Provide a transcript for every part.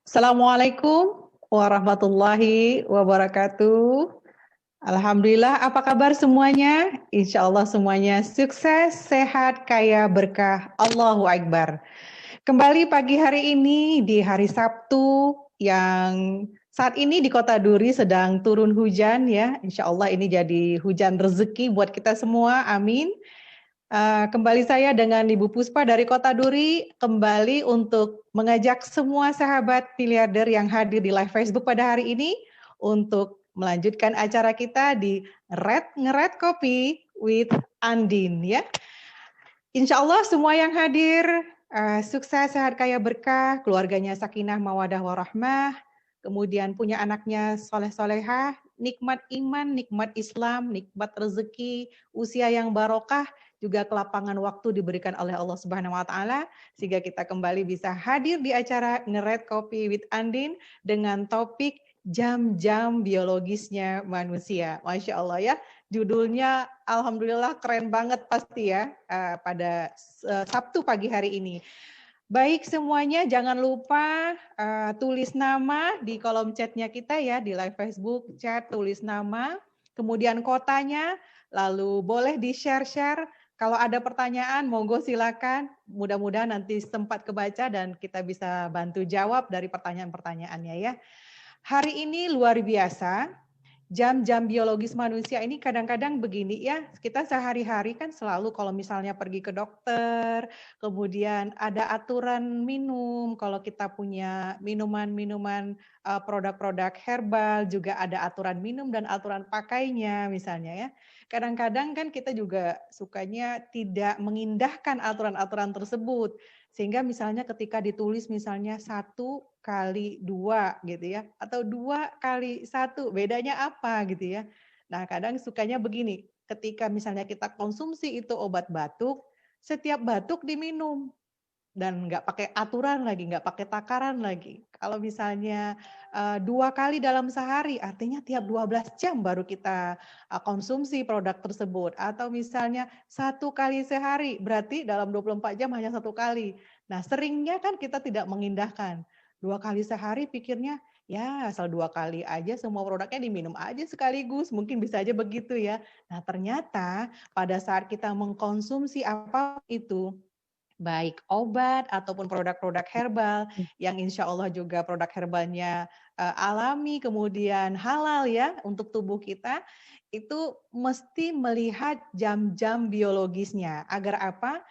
Assalamualaikum warahmatullahi wabarakatuh. Alhamdulillah, apa kabar semuanya? Insya Allah semuanya sukses, sehat, kaya, berkah. Allahu Akbar. Kembali pagi hari ini di hari Sabtu yang saat ini di Kota Duri sedang turun hujan ya. Insya Allah ini jadi hujan rezeki buat kita semua. Amin. Kembali saya dengan Ibu Puspa dari Kota Duri, kembali untuk mengajak semua sahabat miliarder yang hadir di live Facebook pada hari ini untuk melanjutkan acara kita di Ngered Kopi with Andin ya. Insya Allah semua yang hadir sukses, sehat, kaya, berkah, keluarganya sakinah, mawadah, warahmah, kemudian punya anaknya soleh-solehah, nikmat iman, nikmat Islam, nikmat rezeki, usia yang barokah, juga kelapangan waktu diberikan oleh Allah Subhanahu wa taala sehingga kita kembali bisa hadir di acara Ngered Kopi with Andin dengan topik jam-jam biologisnya manusia. Masya Allah ya, judulnya alhamdulillah keren banget pasti ya pada Sabtu pagi hari ini. Baik semuanya, jangan lupa tulis nama di kolom chatnya kita ya, di live Facebook chat tulis nama, kemudian kotanya, lalu boleh di-share-share. Kalau ada pertanyaan, monggo silakan. Mudah-mudahan nanti sempat kebaca dan kita bisa bantu jawab dari pertanyaan-pertanyaannya ya. Hari ini luar biasa. Jam-jam biologis manusia ini kadang-kadang begini ya, kita sehari-hari kan selalu kalau misalnya pergi ke dokter, kemudian ada aturan minum, kalau kita punya minuman-minuman produk-produk herbal juga ada aturan minum dan aturan pakainya misalnya ya. Kadang-kadang kan kita juga sukanya tidak mengindahkan aturan-aturan tersebut. Sehingga misalnya ketika ditulis misalnya 1x2 gitu ya, atau 2x1, bedanya apa gitu ya. Nah kadang sukanya begini, ketika misalnya kita konsumsi itu obat batuk, setiap batuk diminum. Dan nggak pakai aturan lagi, nggak pakai takaran lagi. Kalau misalnya 2 kali dalam sehari, artinya tiap 12 jam baru kita konsumsi produk tersebut. Atau misalnya 1 kali sehari, berarti dalam 24 jam hanya 1 kali. Nah seringnya kan kita tidak mengindahkan. 2 kali sehari pikirnya, ya asal 2 kali aja semua produknya diminum aja sekaligus, mungkin bisa aja begitu ya. Nah ternyata pada saat kita mengkonsumsi apa itu, baik obat ataupun produk-produk herbal yang insya Allah juga produk herbalnya alami kemudian halal ya untuk tubuh kita, itu mesti melihat jam-jam biologisnya. Agar apa?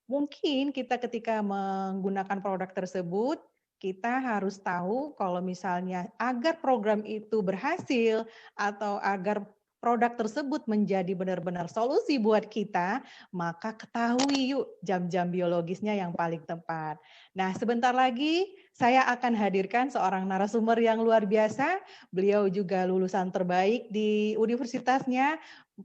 Mungkin kita ketika menggunakan produk tersebut, kita harus tahu kalau misalnya agar program itu berhasil atau agar produk tersebut menjadi benar-benar solusi buat kita, maka ketahui yuk jam-jam biologisnya yang paling tepat. Nah, sebentar lagi saya akan hadirkan seorang narasumber yang luar biasa. Beliau juga lulusan terbaik di universitasnya,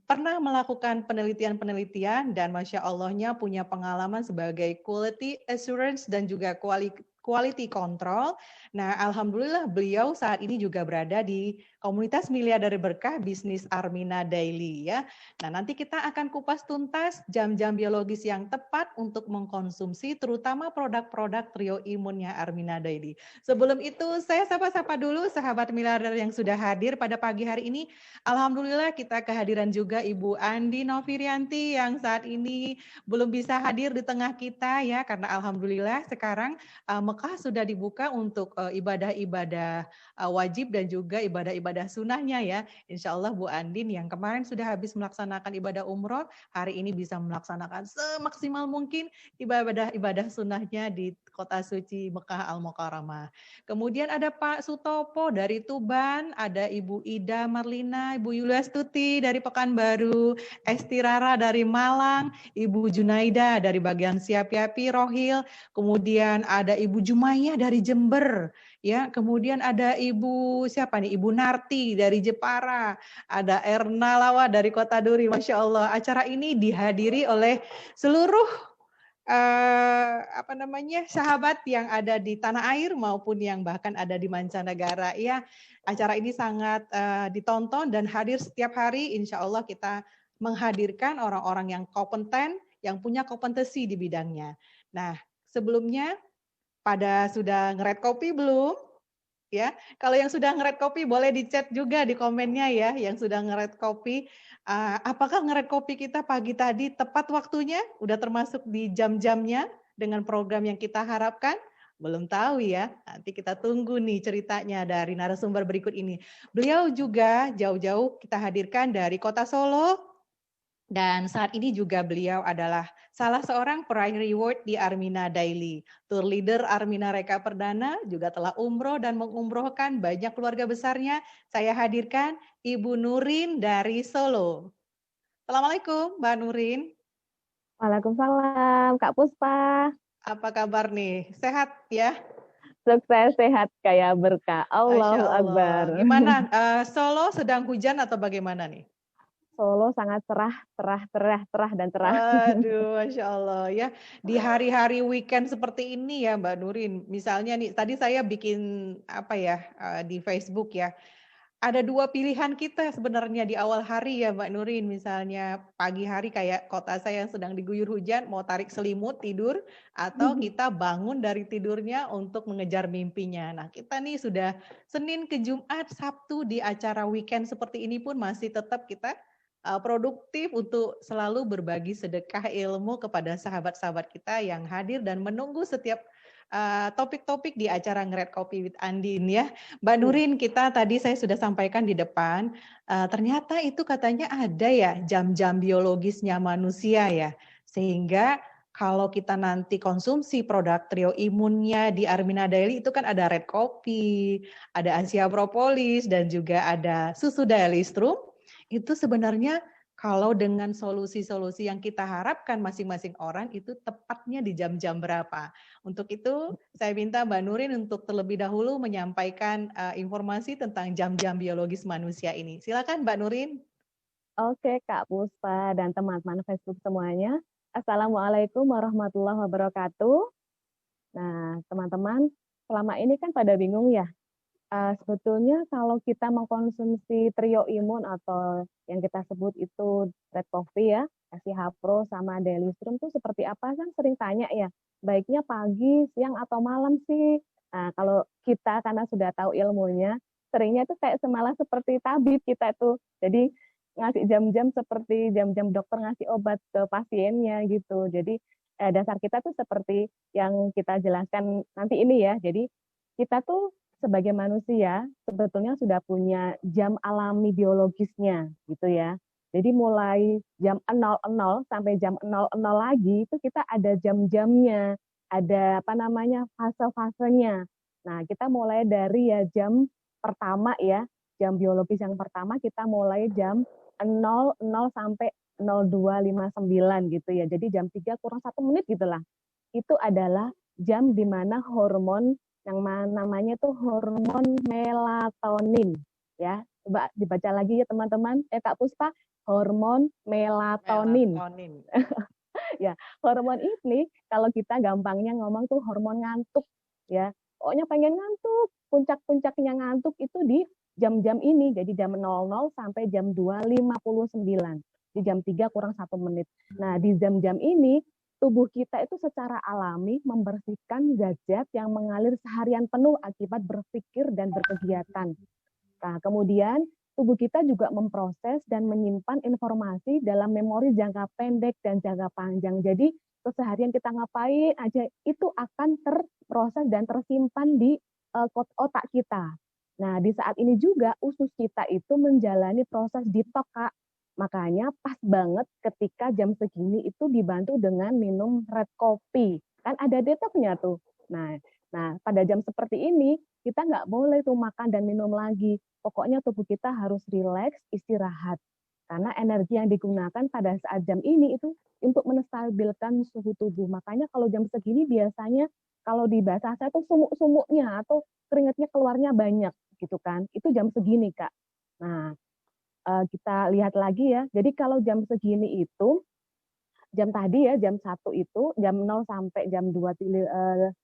pernah melakukan penelitian-penelitian dan Masya Allahnya punya pengalaman sebagai quality assurance dan juga quality control. Nah, alhamdulillah beliau saat ini juga berada di komunitas miliarder berkah bisnis Armina Daily ya. Nah, nanti kita akan kupas tuntas jam-jam biologis yang tepat untuk mengkonsumsi terutama produk-produk trio imunnya Armina Daily. Sebelum itu saya sapa-sapa dulu sahabat miliarder yang sudah hadir pada pagi hari ini. Alhamdulillah kita kehadiran juga Ibu Andi Novirianti yang saat ini belum bisa hadir di tengah kita ya, karena alhamdulillah sekarang Mekah sudah dibuka untuk ibadah-ibadah wajib dan juga ibadah-ibadah sunnahnya ya. Insya Allah Bu Andin yang kemarin sudah habis melaksanakan ibadah umroh, hari ini bisa melaksanakan semaksimal mungkin ibadah-ibadah sunnahnya di kota suci Mekah Al-Mukarramah. Kemudian ada Pak Sutopo dari Tuban, ada Ibu Ida Marlina, Ibu Yulia Stuti dari Pekanbaru, Esti Rara dari Malang, Ibu Junaida dari bagian Siapiapi, Rohil, kemudian ada Ibu Jumaiyah dari Jember, ya, kemudian ada Ibu siapa nih, Ibu Narti dari Jepara, ada Erna Lawa dari Kota Duri, Masya Allah. Acara ini dihadiri oleh seluruh sahabat yang ada di tanah air maupun yang bahkan ada di mancanegara ya. Acara ini sangat ditonton dan hadir setiap hari. Insya Allah kita menghadirkan orang-orang yang kompeten, yang punya kompetensi di bidangnya. Nah, sebelumnya pada sudah ngered kopi belum? ya. Kalau yang sudah ngered kopi boleh di-chat juga di komennya ya, yang sudah ngered kopi. Apakah ngered kopi kita pagi tadi tepat waktunya? Udah termasuk di jam-jamnya dengan program yang kita harapkan? Belum tahu ya. Nanti kita tunggu nih ceritanya dari narasumber berikut ini. Beliau juga jauh-jauh kita hadirkan dari Kota Solo. Dan saat ini juga beliau adalah salah seorang peraih reward di Armina Daily. Tour leader Armina Reka Perdana juga telah umroh dan mengumrohkan banyak keluarga besarnya. Saya hadirkan Ibu Nurin dari Solo. Assalamualaikum Mbak Nurin. Waalaikumsalam, Kak Puspa. Apa kabar nih? Sehat ya? Sukses, sehat, kayak berkah. Masya Allahu Allah. Akbar. Gimana? Solo sedang hujan atau bagaimana nih? Solo sangat cerah, cerah, dan cerah. Aduh, Masya Allah ya. Di hari-hari weekend seperti ini ya Mbak Nurin, misalnya nih tadi saya bikin apa ya di Facebook ya, ada dua pilihan kita sebenarnya di awal hari ya Mbak Nurin, misalnya pagi hari kayak kota saya yang sedang diguyur hujan, mau tarik selimut tidur, atau kita bangun dari tidurnya untuk mengejar mimpinya. Nah kita nih sudah Senin ke Jumat, Sabtu di acara weekend seperti ini pun masih tetap kita produktif untuk selalu berbagi sedekah ilmu kepada sahabat-sahabat kita yang hadir dan menunggu setiap topik-topik di acara Ngered Kopi with Andin ya. Mbak Nurin, kita tadi saya sudah sampaikan di depan, ternyata itu katanya ada ya jam-jam biologisnya manusia ya. Sehingga kalau kita nanti konsumsi produk trio imunnya di Armina Daily itu kan ada red coffee, ada Asia Propolis, dan juga ada susu Daily Strum. Itu sebenarnya kalau dengan solusi-solusi yang kita harapkan masing-masing orang itu tepatnya di jam-jam berapa. Untuk itu saya minta Mbak Nurin untuk terlebih dahulu menyampaikan informasi tentang jam-jam biologis manusia ini. Silakan Mbak Nurin. Oke, Kak Puspa dan teman-teman Facebook semuanya. Assalamualaikum warahmatullahi wabarakatuh. Nah, teman-teman, selama ini kan pada bingung ya, sebetulnya kalau kita mengkonsumsi trio imun atau yang kita sebut itu red coffee ya, SCH Pro sama Daily Strum itu seperti apa kan sering tanya ya, baiknya pagi, siang atau malam sih. Nah, kalau kita karena sudah tahu ilmunya, seringnya itu kayak semalah seperti tabib kita itu. Jadi ngasih jam-jam seperti jam-jam dokter ngasih obat ke pasiennya gitu. Jadi dasar kita tuh seperti yang kita jelaskan nanti ini ya. Jadi kita tuh sebagai manusia sebetulnya sudah punya jam alami biologisnya gitu ya. Jadi mulai jam 00 sampai jam 00 lagi itu kita ada jam-jamnya, ada apa namanya fase-fasenya. Nah, kita mulai dari ya jam pertama ya, jam biologis yang pertama kita mulai jam 00 sampai 02.59 gitu ya. Jadi jam 3 kurang 1 menit gitulah. Itu adalah jam di mana hormon yang namanya itu hormon melatonin ya. Coba dibaca lagi ya teman-teman. Kak Puspa, hormon melatonin. Ya, hormon ini kalau kita gampangnya ngomong tuh hormon ngantuk ya. Pokoknya pengen ngantuk, puncak-puncaknya ngantuk itu di jam-jam ini. Jadi jam 00 sampai jam 2.59. Di jam 3 kurang 1 menit. Nah, di jam-jam ini tubuh kita itu secara alami membersihkan zat-zat yang mengalir seharian penuh akibat berpikir dan berkegiatan. Nah, kemudian tubuh kita juga memproses dan menyimpan informasi dalam memori jangka pendek dan jangka panjang. Jadi keseharian kita ngapain aja itu akan terproses dan tersimpan di otak kita. Nah, di saat ini juga usus kita itu menjalani proses detox, Kak. Makanya pas banget ketika jam segini itu dibantu dengan minum red coffee. Kan ada detoxnya tuh. Nah, pada jam seperti ini kita nggak boleh tuh makan dan minum lagi. Pokoknya tubuh kita harus rileks, istirahat. Karena energi yang digunakan pada saat jam ini itu untuk menstabilkan suhu tubuh. Makanya kalau jam segini biasanya kalau di bahasa saya tuh sumuk-sumuknya atau keringatnya keluarnya banyak gitu kan. Itu jam segini, Kak. Nah, kita lihat lagi ya. Jadi kalau jam segini itu, jam tadi ya, jam 1 itu, jam 0 sampai jam 2.59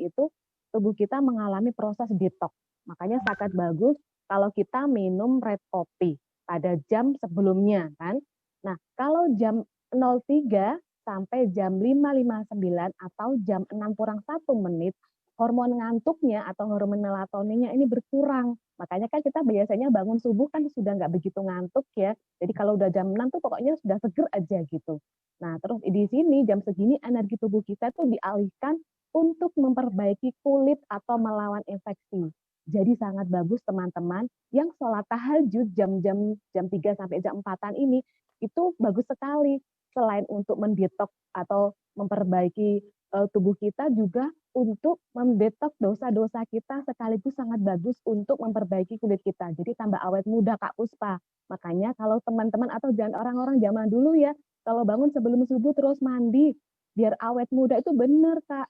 itu, tubuh kita mengalami proses detox. Makanya sangat bagus kalau kita minum red coffee pada jam sebelumnya kan. Nah, kalau jam 03 sampai jam 5.59 atau jam 6 kurang 1 menit, hormon ngantuknya atau hormon melatoninnya ini berkurang. Makanya kan kita biasanya bangun subuh kan sudah nggak begitu ngantuk ya. Jadi kalau udah jam 6 tuh pokoknya sudah seger aja gitu. Nah, terus di sini jam segini energi tubuh kita tuh dialihkan untuk memperbaiki kulit atau melawan infeksi. Jadi sangat bagus teman-teman yang sholat tahajud jam 3 sampai jam 4-an ini itu bagus sekali. Selain untuk mendetoks atau memperbaiki tubuh kita juga untuk mendetok dosa-dosa kita sekaligus sangat bagus untuk memperbaiki kulit kita. Jadi tambah awet muda Kak Puspa. Makanya kalau teman-teman atau jangan orang-orang zaman dulu ya, kalau bangun sebelum subuh terus mandi biar awet muda itu benar Kak.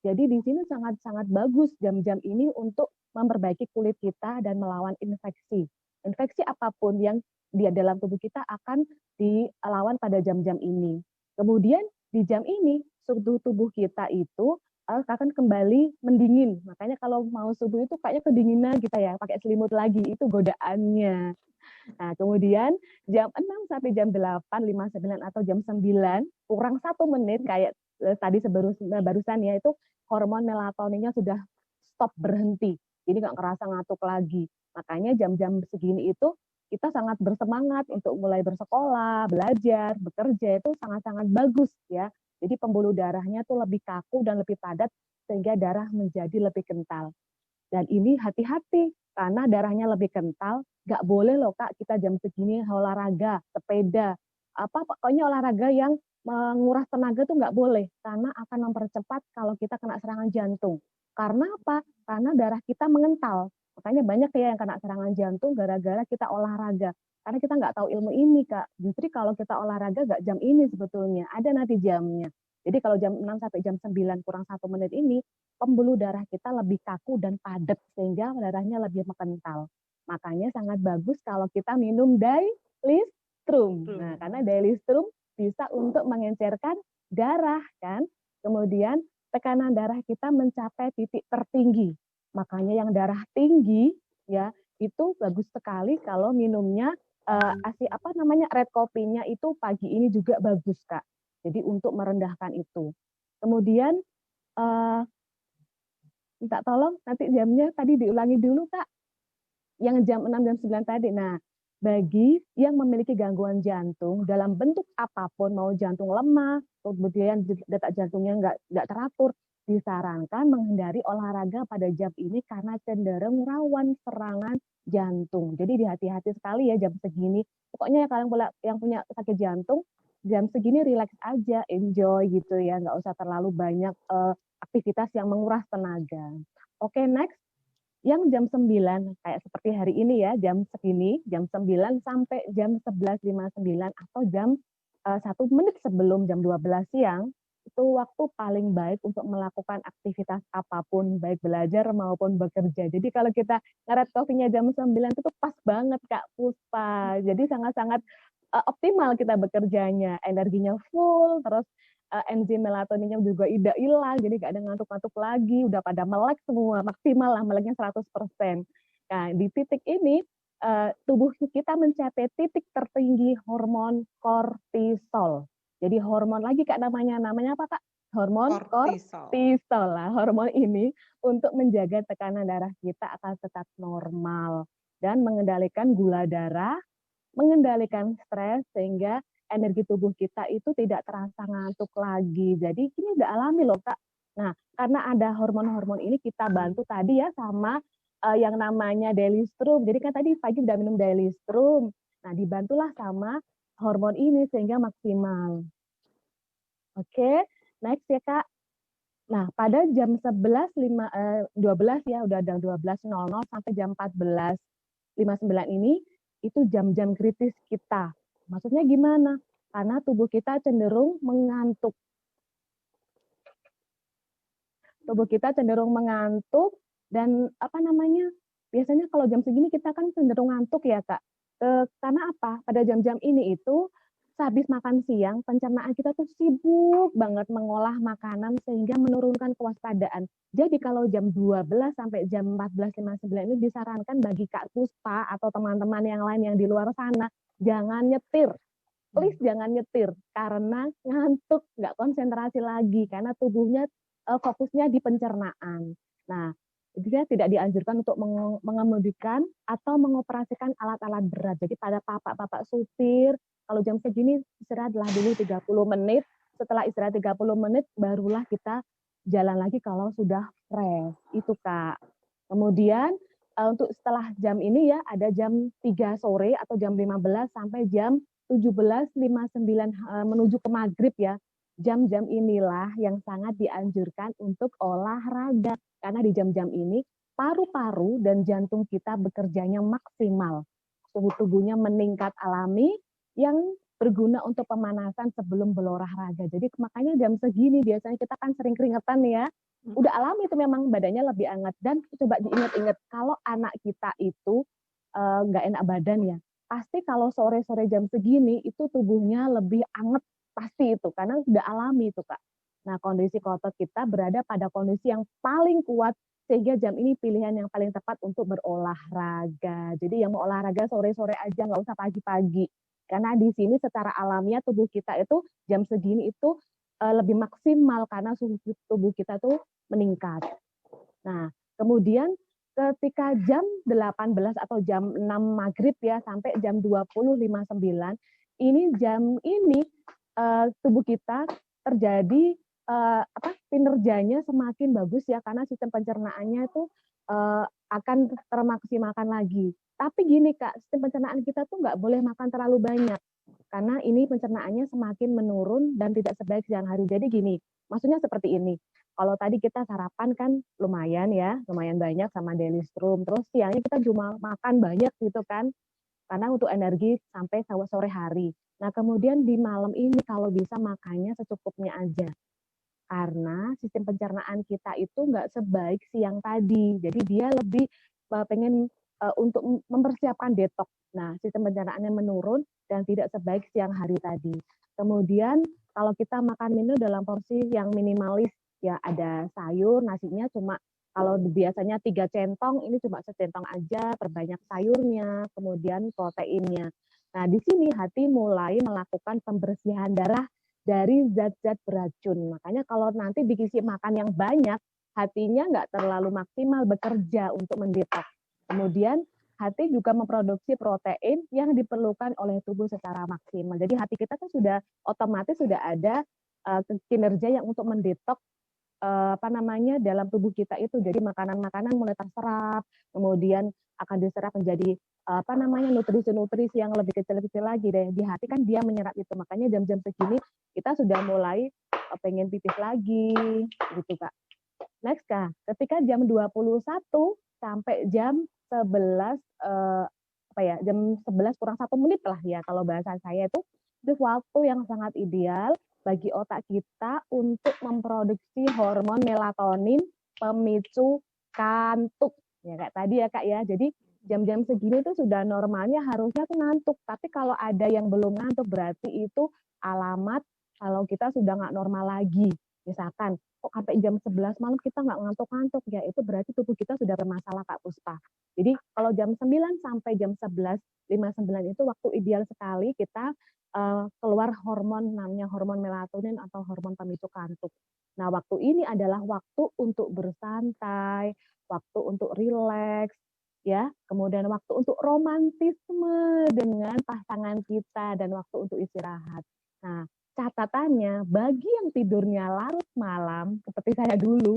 Jadi di sini sangat-sangat bagus jam-jam ini untuk memperbaiki kulit kita dan melawan infeksi. Infeksi apapun yang di dalam tubuh kita akan dilawan pada jam-jam ini. Kemudian di jam ini suhu tubuh kita itu akan kembali mendingin. Makanya kalau mau subuh itu kayaknya kedinginan kita ya, pakai selimut lagi, itu godaannya. Nah, kemudian jam 6 sampai jam 8, 5, 9 atau jam 9, kurang 1 menit kayak tadi barusan ya, itu hormon melatoninnya sudah stop berhenti. Jadi nggak ngerasa ngantuk lagi. Makanya jam-jam segini itu kita sangat bersemangat untuk mulai bersekolah, belajar, bekerja itu sangat-sangat bagus ya. Jadi pembuluh darahnya tuh lebih kaku dan lebih padat sehingga darah menjadi lebih kental. Dan ini hati-hati karena darahnya lebih kental, nggak boleh loh Kak kita jam segini olahraga, sepeda, apa pokoknya olahraga yang menguras tenaga tuh nggak boleh karena akan mempercepat kalau kita kena serangan jantung. Karena apa? Karena darah kita mengental. Makanya banyak ya yang kena serangan jantung gara-gara kita olahraga. Karena kita nggak tahu ilmu ini Kak. Justru kalau kita olahraga nggak jam ini sebetulnya, ada nanti jamnya. Jadi kalau jam 6 sampai jam 9 kurang 1 menit ini, pembuluh darah kita lebih kaku dan padat sehingga darahnya lebih kental. Makanya sangat bagus kalau kita minum dailistrum. Nah, karena dailistrum bisa untuk mengencerkan darah kan. Kemudian tekanan darah kita mencapai titik tertinggi. Makanya yang darah tinggi ya itu bagus sekali kalau minumnya red kopinya itu pagi ini juga bagus Kak. Jadi untuk merendahkan itu. Kemudian minta tolong nanti jamnya tadi diulangi dulu Kak. Yang jam 6 jam 9 tadi. Nah, bagi yang memiliki gangguan jantung dalam bentuk apapun, mau jantung lemah, kemudian detak jantungnya nggak teratur, disarankan menghindari olahraga pada jam ini karena cenderung rawan serangan jantung. Jadi hati-hati sekali ya jam segini. Pokoknya ya kalian yang punya sakit jantung, jam segini relax aja, enjoy gitu ya, nggak usah terlalu banyak aktivitas yang menguras tenaga. Oke, next. Yang jam 9, kayak seperti hari ini ya, jam segini, jam 9 sampai jam 11.59 atau jam 1 menit sebelum jam 12 siang, itu waktu paling baik untuk melakukan aktivitas apapun, baik belajar maupun bekerja. Jadi kalau kita ngeret kopinya jam 9 itu tuh pas banget Kak Puspa. Jadi sangat-sangat optimal kita bekerjanya, energinya full, terus enzim melatoninnya juga tidak hilang, jadi nggak ada ngantuk-ngantuk lagi, udah pada melek semua, maksimal lah meleknya 100%. Nah, di titik ini tubuh kita mencapai titik tertinggi hormon kortisol. Jadi hormon lagi Kak namanya apa Kak? Hormon kortisol lah. Hormon ini untuk menjaga tekanan darah kita akan tetap normal dan mengendalikan gula darah, mengendalikan stres sehingga energi tubuh kita itu tidak terasa ngantuk lagi. Jadi ini udah alami loh Kak. Nah, karena ada hormon-hormon ini kita bantu tadi ya sama yang namanya dailistrum. Jadi kan tadi pagi udah minum dailistrum. Nah, dibantulah sama hormon ini sehingga maksimal. Oke, next ya Kak. Nah, pada jam 12 ya, udah jam 12.00 sampai jam 14.59 ini, itu jam-jam kritis kita. Maksudnya gimana? Karena tubuh kita cenderung mengantuk. Tubuh kita cenderung mengantuk dan biasanya kalau jam segini kita kan cenderung ngantuk ya Kak. Karena apa? Pada jam-jam ini itu sehabis makan siang, pencernaan kita tuh sibuk banget mengolah makanan sehingga menurunkan kewaspadaan. Jadi kalau jam 12 sampai jam 14.59 ini disarankan bagi Kak Puspa atau teman-teman yang lain yang di luar sana, jangan nyetir. Please jangan nyetir karena ngantuk, nggak konsentrasi lagi karena tubuhnya fokusnya di pencernaan. Nah, dia tidak dianjurkan untuk mengemudikan atau mengoperasikan alat-alat berat. Jadi pada bapak-bapak supir, kalau jam segini istirahatlah dulu 30 menit. Setelah istirahat 30 menit, barulah kita jalan lagi kalau sudah fresh. Itu, Kak. Kemudian untuk setelah jam ini ya, ada jam 3 sore atau jam 15 sampai jam 17.59 menuju ke maghrib ya. Jam-jam inilah yang sangat dianjurkan untuk olahraga. Karena di jam-jam ini paru-paru dan jantung kita bekerjanya maksimal. Suhu tubuhnya meningkat alami yang berguna untuk pemanasan sebelum berolahraga. Jadi makanya jam segini biasanya kita kan sering keringetan ya. Udah alami itu memang badannya lebih hangat. Dan coba diingat-ingat, kalau anak kita itu nggak enak badan ya, pasti kalau sore-sore jam segini itu tubuhnya lebih hangat, pasti itu karena sudah alami itu, Kak. Nah, kondisi otot kita berada pada kondisi yang paling kuat sehingga jam ini pilihan yang paling tepat untuk berolahraga. Jadi yang mau olahraga sore-sore aja, nggak usah pagi-pagi. Karena di sini secara alamiah tubuh kita itu jam segini itu lebih maksimal karena suhu tubuh kita tuh meningkat. Nah, kemudian ketika jam 18 atau jam 6 maghrib ya sampai jam 20.59, ini jam ini tubuh kita terjadi kinerjanya semakin bagus ya karena sistem pencernaannya itu akan termaksimalkan lagi. Tapi gini Kak, sistem pencernaan kita tuh nggak boleh makan terlalu banyak karena ini pencernaannya semakin menurun dan tidak sebaik siang hari. Jadi gini, maksudnya seperti ini. Kalau tadi kita sarapan kan lumayan ya, lumayan banyak sama Daily Strom. Terus siangnya kita cuma makan banyak gitu kan, karena untuk energi sampai sore hari. Nah kemudian di malam ini kalau bisa makannya secukupnya aja. Karena sistem pencernaan kita itu nggak sebaik siang tadi. Jadi dia lebih pengen untuk mempersiapkan detox. Nah sistem pencernaannya menurun dan tidak sebaik siang hari tadi. Kemudian kalau kita makan minum dalam porsi yang minimalis, ya ada sayur, nasinya cuma kalau biasanya 3 centong, ini cuma secentong aja, perbanyak sayurnya, kemudian proteinnya. Nah, di sini hati mulai melakukan pembersihan darah dari zat-zat beracun. Makanya kalau nanti dikasih makan yang banyak, hatinya nggak terlalu maksimal bekerja untuk mendetoks. Kemudian hati juga memproduksi protein yang diperlukan oleh tubuh secara maksimal. Jadi hati kita kan sudah otomatis sudah ada kinerja yang untuk mendetoks dalam tubuh kita itu. Jadi makanan-makanan mulai terserap, kemudian akan diserap menjadi nutrisi-nutrisi yang lebih kecil-kecil lagi deh. Di hati kan dia menyerap itu. Makanya jam-jam segini kita sudah mulai pengen pipis lagi gitu, Kak. Next, Kak. Ketika jam 21 sampai jam 11 jam 11 kurang 1 menit lah ya kalau bahasa saya itu waktu yang sangat ideal bagi otak kita untuk memproduksi hormon melatonin pemicu kantuk. Ya kayak tadi ya Kak ya. Jadi jam-jam segini tuh sudah normalnya harusnya tuh ngantuk. Tapi kalau ada yang belum ngantuk berarti itu alamat kalau kita sudah nggak normal lagi. Misalkan kok sampai jam 11 malam kita nggak ngantuk-ngantuk, ya itu berarti tubuh kita sudah bermasalah Kak Puspa. Jadi kalau jam 9 sampai jam 11.59 itu waktu ideal sekali kita keluar hormon namanya hormon melatonin atau hormon pemicu kantuk. Nah, waktu ini adalah waktu untuk bersantai, waktu untuk rileks, ya. Kemudian waktu untuk romantisme dengan pasangan kita dan waktu untuk istirahat. Nah, catatannya bagi yang tidurnya larut malam seperti saya dulu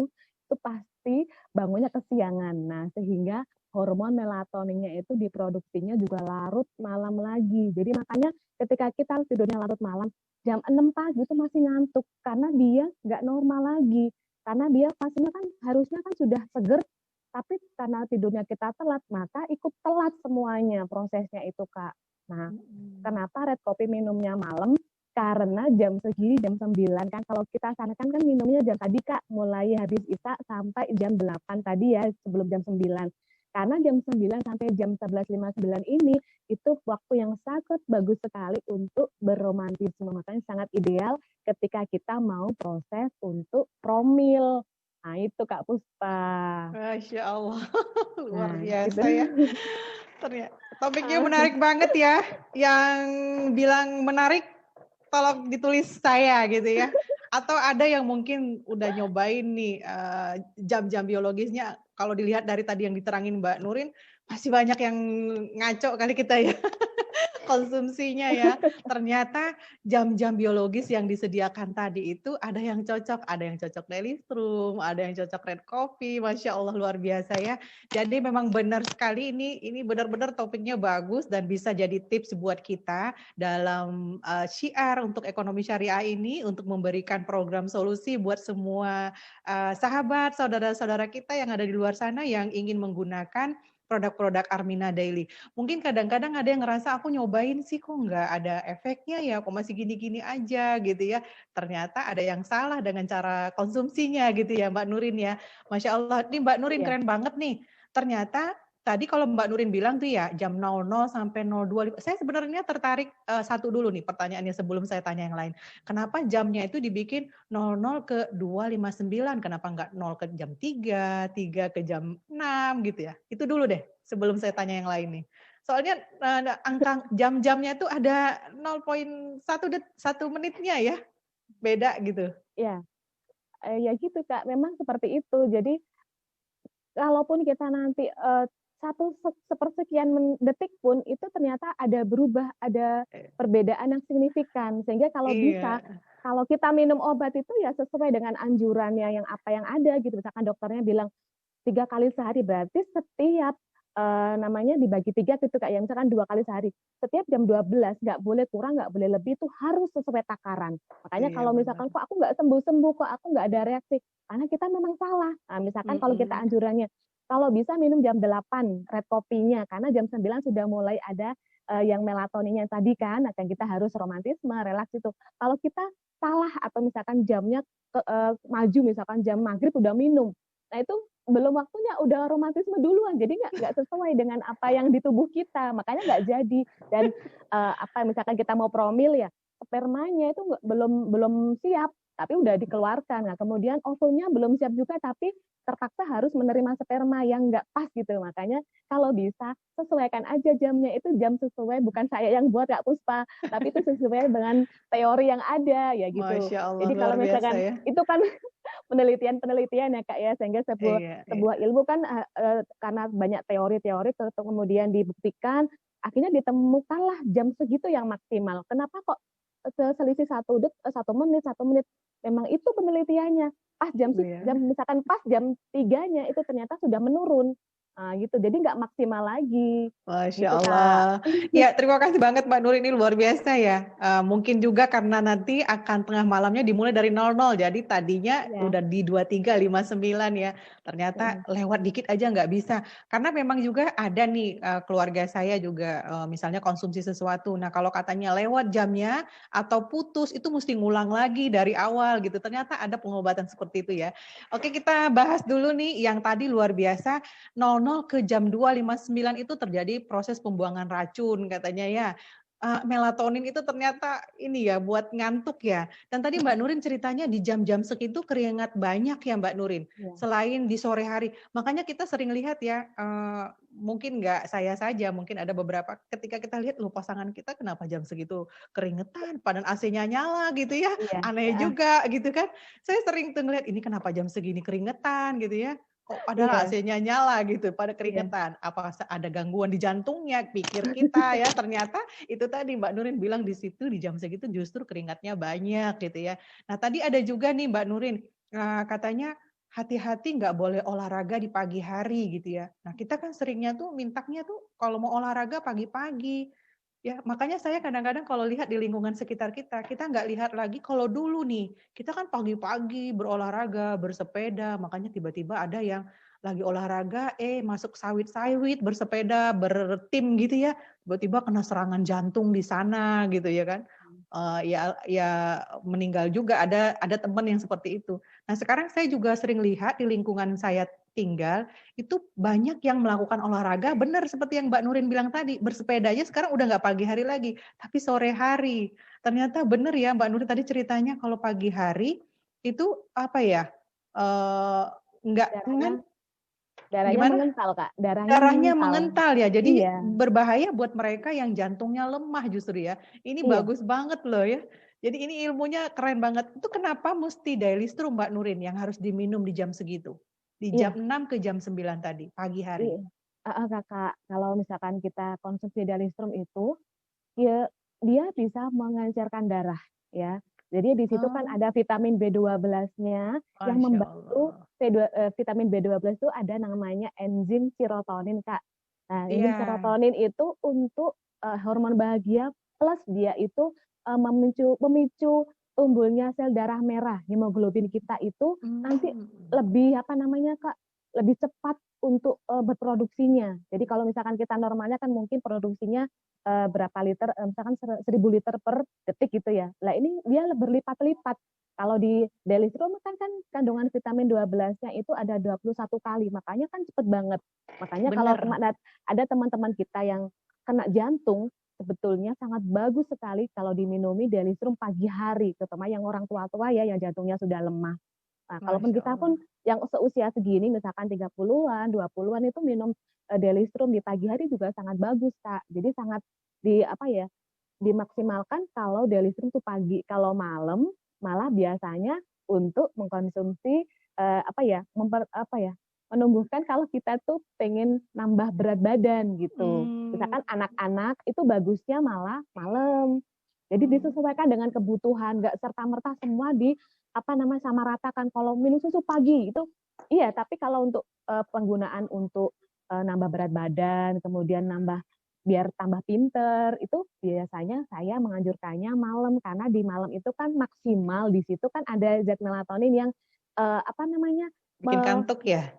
itu pasti bangunnya kesiangan. Nah, sehingga hormon melatoninnya itu diproduksinya juga larut malam lagi. Jadi makanya ketika kita tidurnya larut malam, jam 6 pagi itu masih ngantuk karena dia nggak normal lagi. Karena dia pastinya kan harusnya kan sudah seger, tapi karena tidurnya kita telat, maka ikut telat semuanya prosesnya itu, Kak. Nah, kenapa red coffee minumnya malam? Karena jam segini, jam 9 kan, kalau kita sarankan kan minumnya jam tadi Kak, mulai habis isya sampai jam 8 tadi ya, sebelum jam 9. Karena jam 9 sampai jam 11.59 ini, itu waktu yang sangat bagus sekali untuk berromantisme. Makanya sangat ideal ketika kita mau proses untuk promil. Nah itu Kak Puspa. Masya Allah, luar Nah, biasa gitu. ya. Ternyata topiknya menarik banget ya. Yang bilang menarik, tolong ditulis saya gitu ya. Atau ada yang mungkin udah nyobain nih jam-jam biologisnya, kalau dilihat dari tadi yang diterangin Mbak Nurin, masih banyak yang ngaco kali kita ya. Konsumsinya ya. Ternyata jam-jam biologis yang disediakan tadi itu ada yang cocok Daily Strum, ada yang cocok Red Coffee, Masya Allah luar biasa ya. Jadi memang benar sekali ini benar-benar topiknya bagus dan bisa jadi tips buat kita dalam syiar untuk ekonomi syariah ini untuk memberikan program solusi buat semua sahabat, saudara-saudara kita yang ada di luar sana yang ingin menggunakan produk-produk Armina Daily. Mungkin kadang-kadang ada yang ngerasa aku nyobain sih kok nggak ada efeknya ya, kok masih gini-gini aja gitu ya. Ternyata ada yang salah dengan cara konsumsinya gitu ya Mbak Nurin ya. Masya Allah, nih Mbak Nurin Iya. keren banget nih. Ternyata tadi kalau Mbak Nurin bilang tuh ya jam 00 sampai 02. Saya sebenarnya tertarik satu dulu nih pertanyaannya sebelum saya tanya yang lain. Kenapa jamnya itu dibikin 00 ke 2.59? Kenapa nggak 0 ke jam 3, 3 ke jam 6 gitu ya? Itu dulu deh sebelum saya tanya yang lain nih. Soalnya angka jam-jamnya itu ada 0,1 menitnya ya, beda gitu. Ya, ya gitu Kak. Memang seperti itu. Jadi kalaupun kita nanti satu sepersekian detik pun itu ternyata ada berubah, ada perbedaan yang signifikan. Sehingga kalau bisa, Iya. kalau kita minum obat itu ya sesuai dengan anjurannya yang apa yang ada gitu. Misalkan dokternya bilang 3 kali sehari, berarti setiap namanya dibagi 3 gitu Kak, ya misalkan 2 kali sehari. Setiap jam 12 nggak boleh kurang, nggak boleh lebih, itu harus sesuai takaran. Makanya Iya kalau benar. misalkan kok aku nggak sembuh-sembuh, kok aku nggak ada reaksi, karena kita memang salah. Nah, misalkan kalau kita anjurannya, kalau bisa minum jam 8 red kopinya, karena jam 9 sudah mulai ada yang melatoninnya tadi kan, nah kan kita harus romantisme, relaks itu. Kalau kita salah atau misalkan jamnya maju, misalkan jam maghrib udah minum, nah itu belum waktunya udah romantisme duluan, jadi nggak sesuai dengan apa yang di tubuh kita, makanya nggak jadi. Dan apa misalkan kita mau promil ya, spermanya itu belum siap tapi udah dikeluarkan. Nah kemudian ovulnya belum siap juga tapi terpaksa harus menerima sperma yang nggak pas gitu. Makanya kalau bisa sesuaikan aja jamnya, itu jam sesuai, bukan saya yang buat Kak Puspa, tapi itu sesuai dengan teori yang ada ya gitu. Masya Allah Jadi luar kalau biasa misalkan ya. itu kan penelitian ya Kak ya, sehingga sebuah Iya. ilmu kan karena banyak teori-teori kemudian dibuktikan, akhirnya ditemukanlah jam segitu yang maksimal. Kenapa kok selisih 1 menit, memang itu penelitiannya. Pas jam misalkan pas jam 3-nya itu ternyata sudah menurun. Nah, gitu. Jadi nggak maksimal lagi. Masya Gitu Kak. Allah. Ya, terima kasih banget Mbak Nur, ini luar biasa ya. Mungkin juga karena nanti akan tengah malamnya dimulai dari 00, jadi tadinya Ya. udah di 23.59 ya. Ternyata lewat dikit aja nggak bisa. Karena memang juga ada nih keluarga saya juga misalnya konsumsi sesuatu. Nah, kalau katanya lewat jamnya atau putus itu mesti ngulang lagi dari awal gitu. Ternyata ada pengobatan seperti itu ya. Oke, kita bahas dulu nih yang tadi luar biasa. 00 ke jam 2.59 itu terjadi proses pembuangan racun katanya ya. Melatonin itu ternyata ini ya buat ngantuk ya. Dan tadi Mbak Nurin ceritanya di jam-jam segitu keringat banyak ya Mbak Nurin. Ya. Selain di sore hari. Makanya kita sering lihat ya, mungkin nggak saya saja, mungkin ada beberapa ketika kita lihat loh pasangan kita kenapa jam segitu keringetan, padahal AC-nya nyala gitu ya. Iya. Aneh juga gitu kan. Saya sering tuh ngeliat ini kenapa jam segini keringetan gitu ya. Kok padahal Iya. AC-nya nyala gitu, pada Iya. keringetan. Apa ada gangguan di jantungnya, pikir kita ya. Ternyata itu tadi Mbak Nurin bilang di situ di jam segitu justru keringatnya banyak gitu ya. Nah tadi ada juga nih Mbak Nurin, katanya hati-hati nggak boleh olahraga di pagi hari gitu ya. Nah kita kan seringnya tuh mintanya tuh kalau mau olahraga pagi-pagi. Ya, makanya saya kadang-kadang kalau lihat di lingkungan sekitar kita nggak lihat lagi kalau dulu nih, kita kan pagi-pagi berolahraga, bersepeda, makanya tiba-tiba ada yang lagi olahraga, masuk sawit-sawit, bersepeda, bertim gitu ya, tiba-tiba kena serangan jantung di sana gitu ya kan. Ya meninggal juga, ada teman yang seperti itu. Nah sekarang saya juga sering lihat di lingkungan saya tinggal, itu banyak yang melakukan olahraga, benar seperti yang Mbak Nurin bilang tadi, bersepedanya sekarang udah nggak pagi hari lagi, tapi sore hari. Ternyata benar ya Mbak Nurin tadi ceritanya kalau pagi hari itu apa ya, nggak Darahnya gimana? mengental Kak, Darahnya mengental ya, jadi Iya. berbahaya buat mereka yang jantungnya lemah justru ya. Ini Iya. bagus banget loh ya. Jadi ini ilmunya keren banget. Itu kenapa mesti daily strom Mbak Nurin yang harus diminum di jam segitu? Di jam Iya, 6 ke jam 9 tadi, pagi hari. iya. Kakak, kalau misalkan kita konsumsi Dalistrom itu, ya, dia bisa mengencerkan darah, ya. Jadi di situ kan Oh, ada vitamin B12-nya yang Masya membantu Allah. vitamin B12 itu ada namanya enzim serotonin, Kak. Nah, enzim Iya. serotonin itu untuk hormon bahagia, plus dia itu memicu tumbuhnya sel darah merah, hemoglobin kita itu nanti Hmm. lebih apa namanya, Kak, lebih cepat untuk berproduksinya. Jadi kalau misalkan kita normalnya kan mungkin produksinya berapa liter, misalkan 1.000 liter per detik gitu ya. Nah ini dia berlipat-lipat. Kalau di Daily Strom kan kandungan vitamin 12-nya itu ada 21 kali, makanya kan cepet banget. Makanya kalau Bener. ada teman-teman kita yang kena jantung, sebetulnya sangat bagus sekali kalau diminumi Daily Strom pagi hari, terutama yang orang tua-tua ya, yang jantungnya sudah lemah. Nah, kalaupun Masya kita Allah. pun yang seusia segini, misalkan 30-an, 20-an itu minum Daily Strom di pagi hari juga sangat bagus, Kak. Jadi sangat apa ya, dimaksimalkan kalau Daily Strom itu pagi. Kalau malam malah biasanya untuk mengkonsumsi apa ya, menumbuhkan kalau kita tuh pengen nambah berat badan gitu. Hmm. Misalkan anak-anak itu bagusnya malah malam. Jadi Hmm. disesuaikan dengan kebutuhan, nggak serta-merta semua di apa namanya sama ratakan. Kalau minum susu pagi itu iya, tapi kalau untuk penggunaan untuk nambah berat badan, kemudian biar tambah pinter, itu biasanya saya menganjurkannya malam karena di malam itu kan maksimal di situ kan ada zat melatonin yang apa namanya Bikin kantuk ya?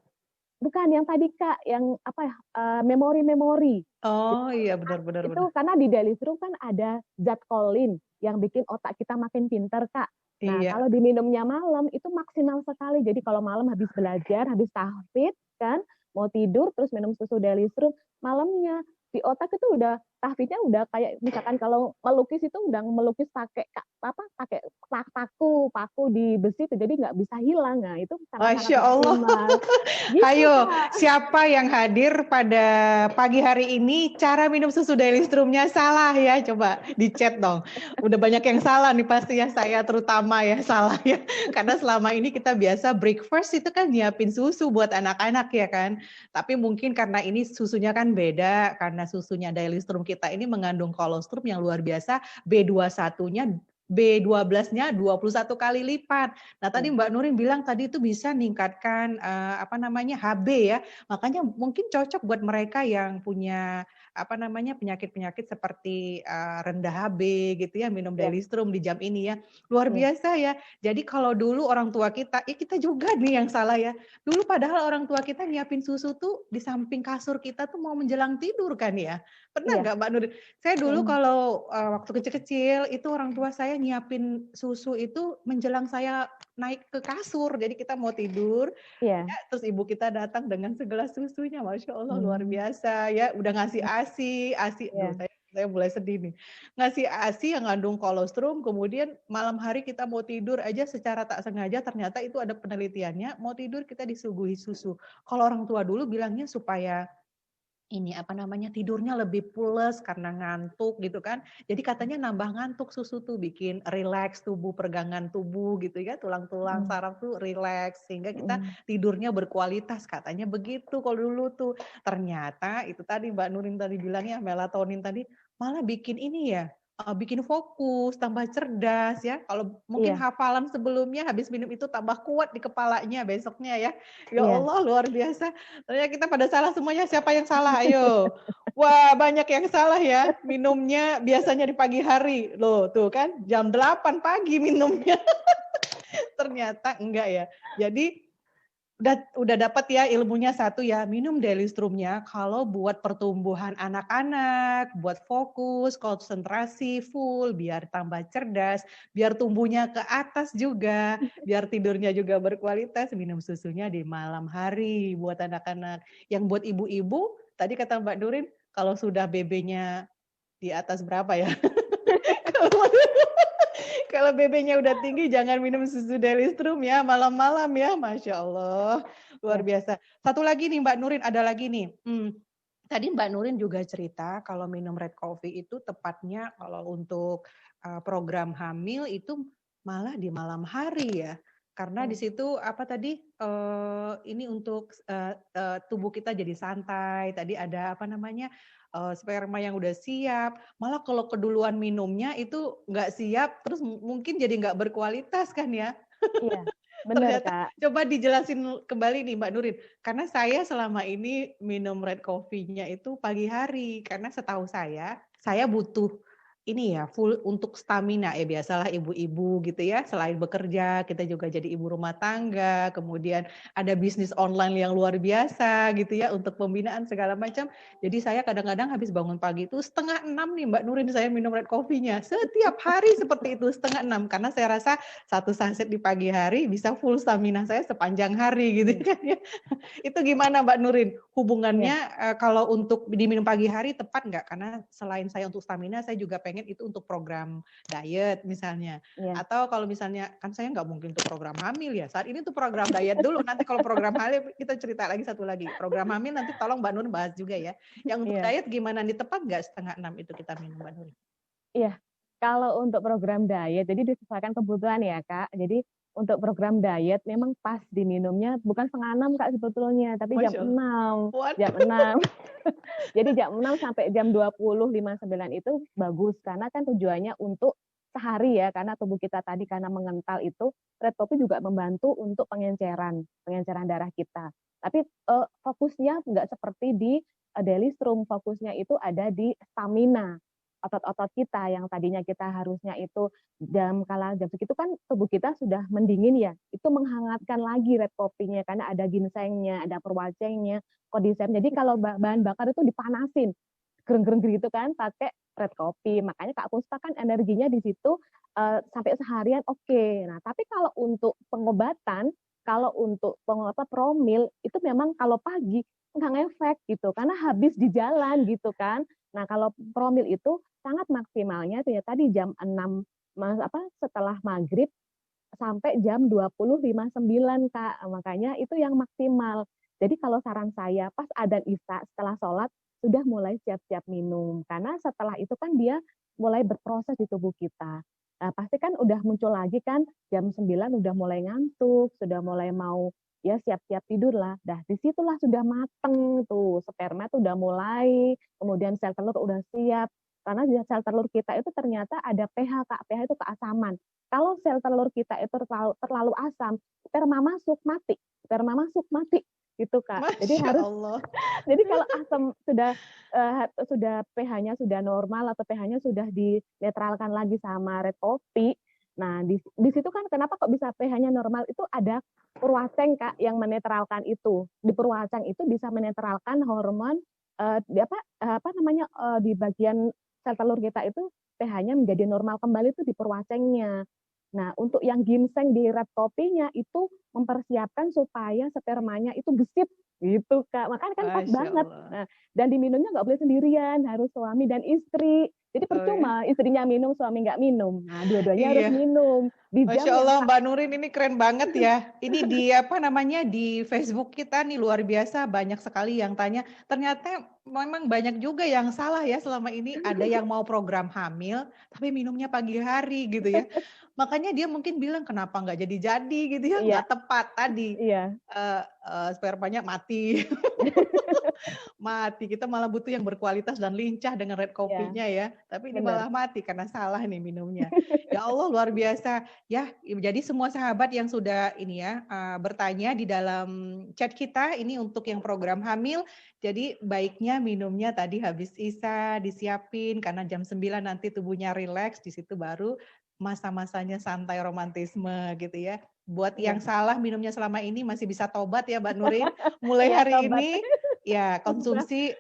bukan yang tadi Kak, yang apa ya, memori-memori. Oh iya, benar benar Itu benar. karena di Daily Serum kan ada zat kolin yang bikin otak kita makin pinter, Kak. Nah, Iya. kalau diminumnya malam itu maksimal sekali. Jadi kalau malam habis belajar, habis tahfidz kan, mau tidur terus minum susu Daily Serum, malamnya di otak itu udah tahfidznya udah kayak misalkan kalau melukis itu udah melukis pakai paku di besi itu jadi nggak bisa hilang. Nah, itu sangat-sangat Masya Allah. maksimal. Gitu, Ayo, Kak. siapa yang hadir pada pagi hari ini? Cara minum susu Daily Strumnya salah ya? Coba di chat dong. Udah banyak yang salah nih pasti ya, saya terutama ya salah ya. Karena selama ini kita biasa breakfast itu kan nyiapin susu buat anak-anak ya kan. Tapi mungkin karena ini susunya kan beda, karena susunya Daily Strum kita ini mengandung kolostrum yang luar biasa, B21-nya B12-nya 21 kali lipat. Nah, tadi Ya, Mbak Nurin bilang tadi itu bisa meningkatkan apa namanya HB ya. Makanya mungkin cocok buat mereka yang punya apa namanya penyakit-penyakit seperti rendah HB gitu ya, minum ya, Daily Strom di jam ini ya. Luar ya, biasa ya. Jadi kalau dulu orang tua kita, ya kita juga nih yang salah ya. Dulu padahal orang tua kita nyiapin susu tuh di samping kasur kita tuh mau menjelang tidur kan ya. Pernah iya. nggak Mbak Nurin? Saya dulu kalau waktu kecil-kecil itu orang tua saya nyiapin susu itu menjelang saya naik ke kasur. Jadi kita mau tidur, Iya. ya, terus ibu kita datang dengan segelas susunya. Masya Allah luar Hmm. biasa ya. Udah ngasih ASI, ASI. Duh, Iya. saya mulai sedih nih. Ngasih ASI yang ngandung kolostrum, kemudian malam hari kita mau tidur aja secara tak sengaja ternyata itu ada penelitiannya, mau tidur kita disuguhi susu. Kalau orang tua dulu bilangnya supaya ini apa namanya tidurnya lebih pules karena ngantuk gitu kan. Jadi katanya nambah ngantuk susu tuh bikin rileks tubuh, peregangan tubuh gitu ya, tulang-tulang Mm, saraf tuh rileks sehingga kita mm. tidurnya berkualitas katanya begitu kalau dulu tuh. Ternyata itu tadi Mbak Nurin tadi bilangnya melatonin tadi malah bikin ini ya bikin fokus, tambah cerdas ya. Kalau mungkin Iya, hafalan sebelumnya habis minum itu tambah kuat di kepalanya besoknya ya. Ya iya. Allah luar biasa. Ternyata kita pada salah semuanya, siapa yang salah? Ayo. Wah, banyak yang salah ya. Minumnya biasanya di pagi hari. Loh, tuh kan jam 8 pagi minumnya. Ternyata enggak ya. Jadi udah dapat ya ilmunya satu ya, minum Daily Strumnya kalau buat pertumbuhan anak-anak, buat fokus, konsentrasi full, biar tambah cerdas, biar tumbuhnya ke atas juga, biar tidurnya juga berkualitas, minum susunya di malam hari buat anak-anak. Yang buat ibu-ibu, tadi kata Mbak Nurin, kalau sudah BB-nya di atas berapa ya? Kalau BB-nya udah tinggi jangan minum susu Daily Strum ya malam-malam ya, Masya Allah luar Ya. biasa. Satu lagi nih Mbak Nurin, ada lagi nih. tadi Mbak Nurin juga cerita kalau minum red coffee itu tepatnya kalau untuk program hamil itu malah di malam hari ya. Karena di situ apa tadi ini untuk tubuh kita jadi santai. Tadi ada apa namanya sperma yang udah siap. Malah kalau keduluan minumnya itu nggak siap, terus mungkin jadi nggak berkualitas kan ya. Iya, benar Ternyata Kak. coba dijelasin kembali nih Mbak Nurin. Karena saya selama ini minum red coffee-nya itu pagi hari. Karena setahu saya butuh ini ya full untuk stamina ya, biasalah ibu-ibu gitu ya, selain bekerja kita juga jadi ibu rumah tangga, kemudian ada bisnis online yang luar biasa gitu ya untuk pembinaan segala macam. Jadi saya kadang-kadang habis bangun pagi itu 5:30 nih Mbak Nurin saya minum red coffee-nya. Setiap hari seperti itu 5:30 karena saya rasa satu saset di pagi hari bisa full stamina saya sepanjang hari gitu kan ya. Itu gimana Mbak Nurin? Hubungannya kalau untuk diminum pagi hari tepat nggak? Karena selain saya untuk stamina, saya juga pengen itu untuk program diet misalnya. Iya. Atau kalau misalnya, kan saya nggak mungkin untuk program hamil ya. Saat ini tuh program diet dulu. Nanti kalau program hamil kita cerita lagi satu lagi. Program hamil nanti tolong Mbak Nurin bahas juga ya. Yang untuk Iya. diet gimana? Nih tepat nggak 5:30 itu kita minum Mbak Nurin? Iya, kalau untuk program diet, jadi disesuaikan kebutuhan ya Kak. Jadi untuk program diet memang pas diminumnya bukan 5:30 Kak sebetulnya, tapi jam Masya Allah. 6. What? Jam 6. Jadi jam 6 sampai jam 20.59 itu bagus karena kan tujuannya untuk sehari ya, karena tubuh kita tadi karena mengental itu, red coffee juga membantu untuk pengenceran darah kita. Tapi fokusnya nggak seperti di daily strom, fokusnya itu ada di stamina otot-otot kita yang tadinya kita harusnya itu jam segitu kan tubuh kita sudah mendingin ya, itu menghangatkan lagi red coffee-nya karena ada ginsengnya, ada perwacengnya, kodisem. Jadi kalau bahan bakar itu dipanasin, gereng-gereng gitu kan pakai red coffee. Makanya Kak Puspa kan energinya di situ sampai seharian oke. Nah, tapi kalau untuk pengobatan, kalau untuk promil itu memang kalau pagi nggak ngefek gitu karena habis di jalan gitu kan. Nah, kalau promil itu sangat maksimalnya ternyata di jam 6 setelah maghrib sampai jam 20.59 Kak. Makanya itu yang maksimal. Jadi kalau saran saya pas adzan isya setelah sholat sudah mulai siap-siap minum karena setelah itu kan dia mulai berproses di tubuh kita. Nah, pasti kan udah muncul lagi kan jam 9 udah mulai ngantuk, sudah mulai mau ya siap-siap tidur lah. Dah disitulah sudah mateng tuh sperma tuh udah mulai, kemudian sel telur udah siap. Karena sel telur kita itu ternyata ada pH Kak, pH itu keasaman. Kalau sel telur kita itu terlalu asam, sperma masuk mati, sperma masuk mati gitu Kak. Jadi Masya harus Allah. jadi kalau asam sudah pH-nya sudah normal atau pH-nya sudah dinetralkan lagi sama red coffee. Nah, di situ kan kenapa kok bisa pH-nya normal? Itu ada purwaceng Kak yang menetralkan itu. Di purwaceng itu bisa menetralkan hormon di bagian sel telur kita itu pH-nya menjadi normal kembali itu di purwacengnya. Nah, untuk yang ginseng di red coffee-nya itu mempersiapkan supaya spermanya itu gesit gitu Kak. Makanya kan pas Masya banget. Allah. Nah, dan diminumnya nggak boleh sendirian, harus suami dan istri. Jadi Oh, ya? percuma istrinya minum, suami nggak minum. Nah, dua-duanya harus Iya. minum di jam Masya yang Allah, Mbak Nurin ini keren banget ya. Ini di di Facebook kita nih luar biasa banyak sekali yang tanya. Ternyata memang banyak juga yang salah ya selama ini. Ada yang mau program hamil tapi minumnya pagi hari gitu ya. Makanya dia mungkin bilang kenapa nggak jadi-jadi gitu ya, Iya, nggak tepat tadi. iya. Spermanya mati. Mati, kita malah butuh yang berkualitas dan lincah dengan red Iya, coffee-nya ya. Tapi ini benar. malah mati karena salah nih minumnya. Ya Allah luar biasa. Ya, jadi semua sahabat yang sudah ini ya bertanya di dalam chat kita ini untuk yang program hamil. Jadi baiknya minumnya tadi habis isya disiapin karena jam 9 nanti tubuhnya rileks, di situ baru masa-masanya santai romantisme gitu ya. Buat yang Iya. salah minumnya selama ini masih bisa tobat ya Mbak Nurin. Mulai Iya, hari tobat. ini ya konsumsi.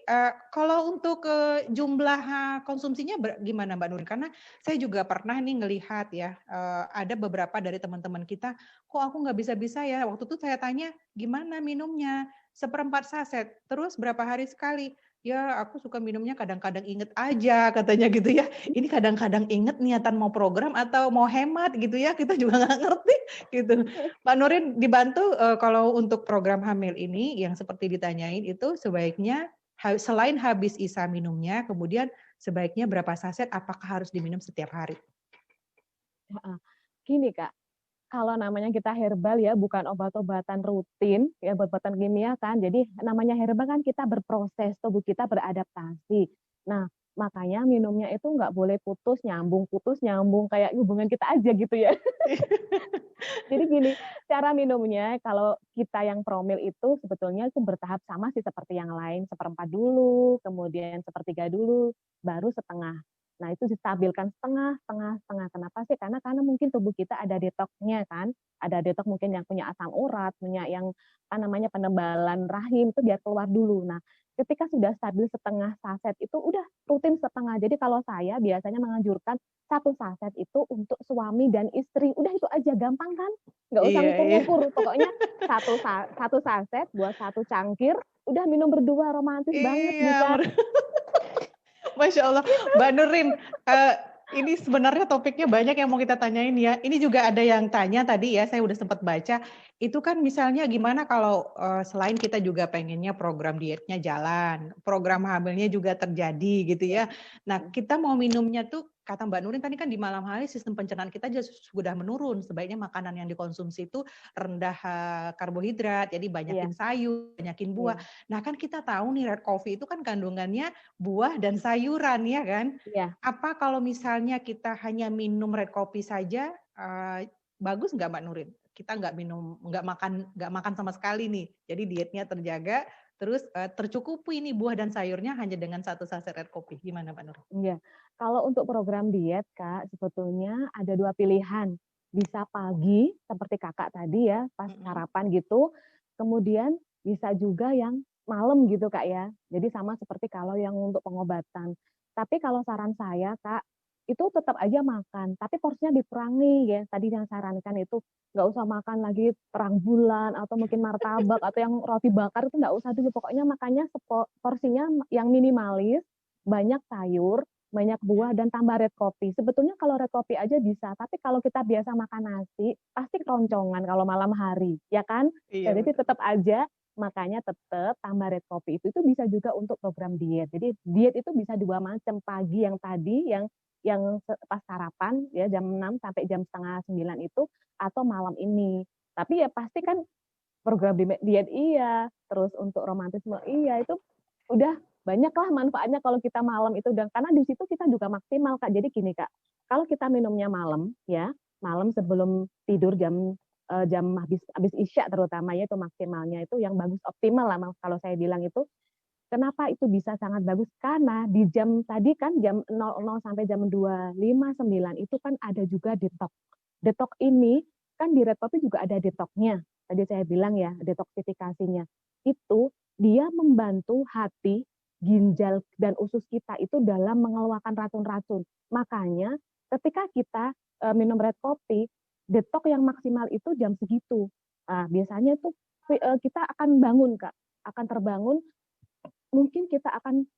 Kalau untuk jumlah konsumsinya gimana Mbak Nurin? Karena saya juga pernah nih ngelihat ya ada beberapa dari teman-teman kita, kok aku nggak bisa-bisa ya. Waktu itu saya tanya gimana minumnya, 1/4 saset, terus berapa hari sekali? Ya aku suka minumnya kadang-kadang inget aja katanya gitu ya. Ini kadang-kadang inget niatan mau program atau mau hemat gitu ya. Kita juga nggak ngerti gitu. Mbak Nurin dibantu kalau untuk program hamil ini yang seperti ditanyain itu sebaiknya Selain habis isa minumnya, kemudian sebaiknya berapa saset, apakah harus diminum setiap hari? Heeh. Gini Kak, kalau namanya kita herbal ya, bukan obat-obatan rutin, ya obat-obatan kimia kan. Jadi namanya herbal kan kita berproses, tubuh kita beradaptasi. Nah, makanya minumnya itu nggak boleh putus nyambung kayak hubungan kita aja gitu ya. Jadi gini, cara minumnya kalau kita yang promil itu sebetulnya itu bertahap sama sih seperti yang lain, seperempat dulu, kemudian sepertiga dulu, baru setengah. Nah, itu distabilkan setengah, setengah, setengah. Kenapa sih? Karena mungkin tubuh kita ada detoknya kan. Ada detok mungkin yang punya asam urat, punya yang apa namanya penebalan rahim itu biar keluar dulu. Nah, ketika sudah stabil setengah saset itu udah rutin setengah. Jadi kalau saya biasanya menganjurkan satu saset itu untuk suami dan istri. Udah itu aja gampang kan? Nggak usah Iya, iya. ngukur-ngukur. Pokoknya satu saset buat satu cangkir, udah minum berdua romantis banget Iya, bisa. Masya Allah, Mbak Nurin, ini sebenarnya topiknya banyak yang mau kita tanyain ya. Ini juga ada yang tanya tadi ya, saya udah sempat baca. Itu kan misalnya gimana kalau selain kita juga pengennya program dietnya jalan, program hamilnya juga terjadi gitu ya. Nah, kita mau minumnya tuh, kata Mbak Nurin tadi kan di malam hari sistem pencernaan kita sudah menurun. Sebaiknya makanan yang dikonsumsi itu rendah karbohidrat, jadi banyakin Iya, sayur, banyakin buah. iya, Nah, kan kita tahu nih red coffee itu kan kandungannya buah dan sayuran ya kan. iya. Apa kalau misalnya kita hanya minum red coffee saja, bagus nggak Mbak Nurin? Kita nggak minum, nggak makan sama sekali nih. Jadi dietnya terjaga, terus tercukupi nih buah dan sayurnya hanya dengan satu saset red coffee. Gimana Mbak Nurin? Iya. Kalau untuk program diet, Kak, sebetulnya ada dua pilihan. Bisa pagi, seperti kakak tadi ya, pas sarapan gitu. Kemudian bisa juga yang malam gitu, Kak ya. Jadi sama seperti kalau yang untuk pengobatan. Tapi kalau saran saya, Kak, itu tetap aja makan. Tapi porsinya dikurangi ya. Tadi yang sarankan itu nggak usah makan lagi terang bulan atau mungkin martabak atau yang roti bakar itu nggak usah dulu. Pokoknya makannya porsinya yang minimalis, banyak sayur, banyak buah, dan tambah red kopi. Sebetulnya kalau red kopi aja bisa, tapi kalau kita biasa makan nasi, pasti keroncongan kalau malam hari, ya kan? Ya, Iya jadi betul. tetap aja, makanya tetap tambah red kopi itu bisa juga untuk program diet. Jadi diet itu bisa dua macam, pagi yang tadi, yang pas sarapan, ya jam 6 sampai jam setengah 9 itu, atau malam ini. Tapi ya pasti kan program diet iya, terus untuk romantisme iya, itu udah banyaklah manfaatnya kalau kita malam itu, dan karena di situ kita juga maksimal Kak. Jadi gini Kak, kalau kita minumnya malam ya, malam sebelum tidur jam habis isya terutama ya, itu maksimalnya itu yang bagus, optimal lah kalau saya bilang itu. Kenapa itu bisa sangat bagus? Karena di jam tadi kan jam 00 sampai jam 2:59 itu kan ada juga detok. Detok ini kan di red coffee juga ada detoknya. Tadi saya bilang ya, detoksifikasinya. Itu dia membantu hati, ginjal, dan usus kita itu dalam mengeluarkan racun-racun. Makanya ketika kita minum red coffee, detok yang maksimal itu jam segitu. Nah, biasanya tuh kita akan bangun Kak, akan terbangun, mungkin kita akan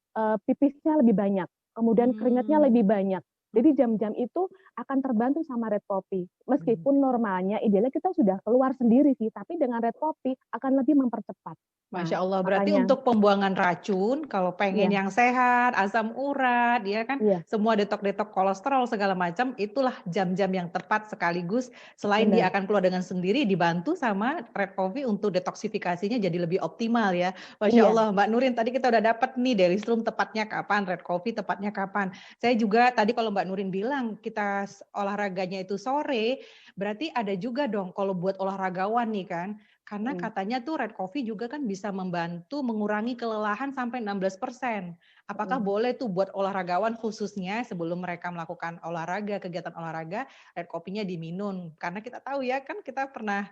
pipisnya lebih banyak, kemudian keringatnya lebih banyak. Jadi jam-jam itu akan terbantu sama red coffee. Meskipun normalnya idealnya kita sudah keluar sendiri sih, tapi dengan red coffee akan lebih mempercepat. Nah, Masya Allah, berarti makanya untuk pembuangan racun, kalau pengen iya, yang sehat, asam urat, ya kan, iya, semua detok-detok kolesterol segala macam, itulah jam-jam yang tepat sekaligus. Selain dia benar. akan keluar dengan sendiri, dibantu sama red coffee untuk detoksifikasinya jadi lebih optimal ya. Masya Iya, Allah, Mbak Nurin, tadi kita udah dapat nih daily stream tepatnya kapan, red coffee tepatnya kapan. Saya juga tadi kalau Mbak Nurin bilang kita olahraganya itu sore, berarti ada juga dong kalau buat olahragawan nih kan. Karena katanya tuh red coffee juga kan bisa membantu mengurangi kelelahan sampai 16%. Apakah boleh tuh buat olahragawan khususnya sebelum mereka melakukan olahraga, kegiatan olahraga, red coffee-nya diminum? Karena kita tahu ya kan, kita pernah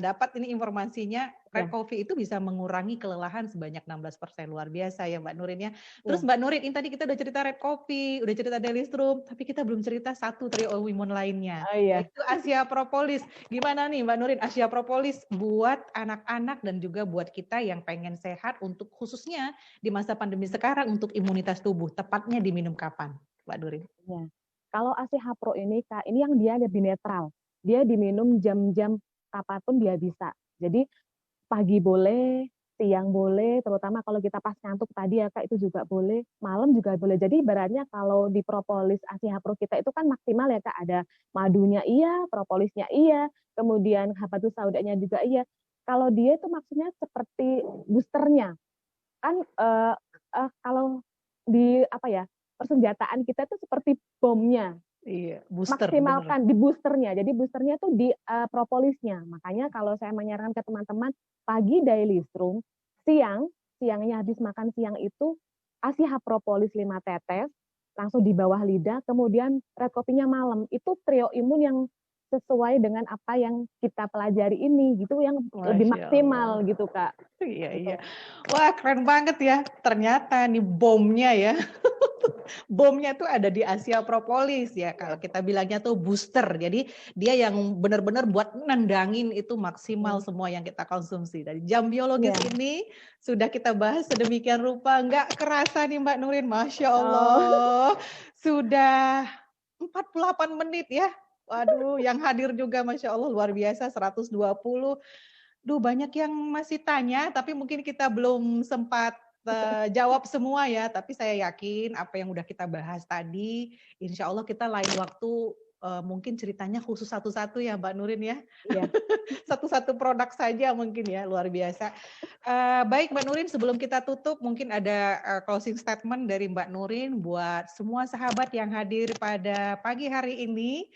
dapat ini informasinya, red iya, coffee itu bisa mengurangi kelelahan sebanyak 16%. Luar biasa ya Mbak Nurin ya. Terus iya. Mbak Nurin, ini tadi kita udah cerita red coffee, udah cerita daily stream, tapi kita belum cerita satu trio hormon lainnya, Oh iya. yaitu Asia Propolis. Gimana nih Mbak Nurin, Asia Propolis buat anak-anak dan juga buat kita yang pengen sehat, untuk khususnya di masa pandemi sekarang untuk imunitas tubuh, tepatnya diminum kapan Mbak Nurin? Ya. Kalau ASI Hapro ini Kak, ini yang dia lebih netral. Dia diminum jam-jam kapanpun dia bisa. Jadi pagi boleh, siang boleh, terutama kalau kita pas ngantuk tadi ya Kak, itu juga boleh, malam juga boleh. Jadi ibaratnya kalau di propolis ASI Hapro kita itu kan maksimal ya Kak, ada madunya iya, propolisnya iya, kemudian habatus saudanya juga iya. Kalau dia itu maksudnya seperti boosternya, kan kalau di apa ya, persenjataan kita itu seperti bomnya, Iya, booster bener. maksimalkan di boosternya. Jadi boosternya tuh di propolisnya. Makanya kalau saya menyarankan ke teman-teman pagi daily strum, siangnya habis makan siang itu kasih propolis 5 tetes langsung di bawah lidah, kemudian red kopinya malam. Itu trio imun yang sesuai dengan apa yang kita pelajari ini gitu, yang lebih Masya maksimal Allah. gitu Kak. Iya, iya. Gitu. Wah, keren banget ya. Ternyata nih bomnya ya. Bomnya tuh ada di Asia Propolis ya. Kalau kita bilangnya tuh booster. Jadi dia yang benar-benar buat nendangin itu maksimal semua yang kita konsumsi. Dari jam biologis Iya. ini sudah kita bahas sedemikian rupa. Nggak kerasa nih Mbak Nurin. Masya Oh, Allah. Sudah 48 menit ya. Waduh, yang hadir juga Masya Allah luar biasa 120. Duh, banyak yang masih tanya, tapi mungkin kita belum sempat jawab semua ya. Tapi saya yakin apa yang udah kita bahas tadi, insya Allah kita lain waktu mungkin ceritanya khusus satu-satu ya Mbak Nurin ya. iya. Satu-satu produk saja mungkin ya, luar biasa. Baik Mbak Nurin, sebelum kita tutup mungkin ada closing statement dari Mbak Nurin buat semua sahabat yang hadir pada pagi hari ini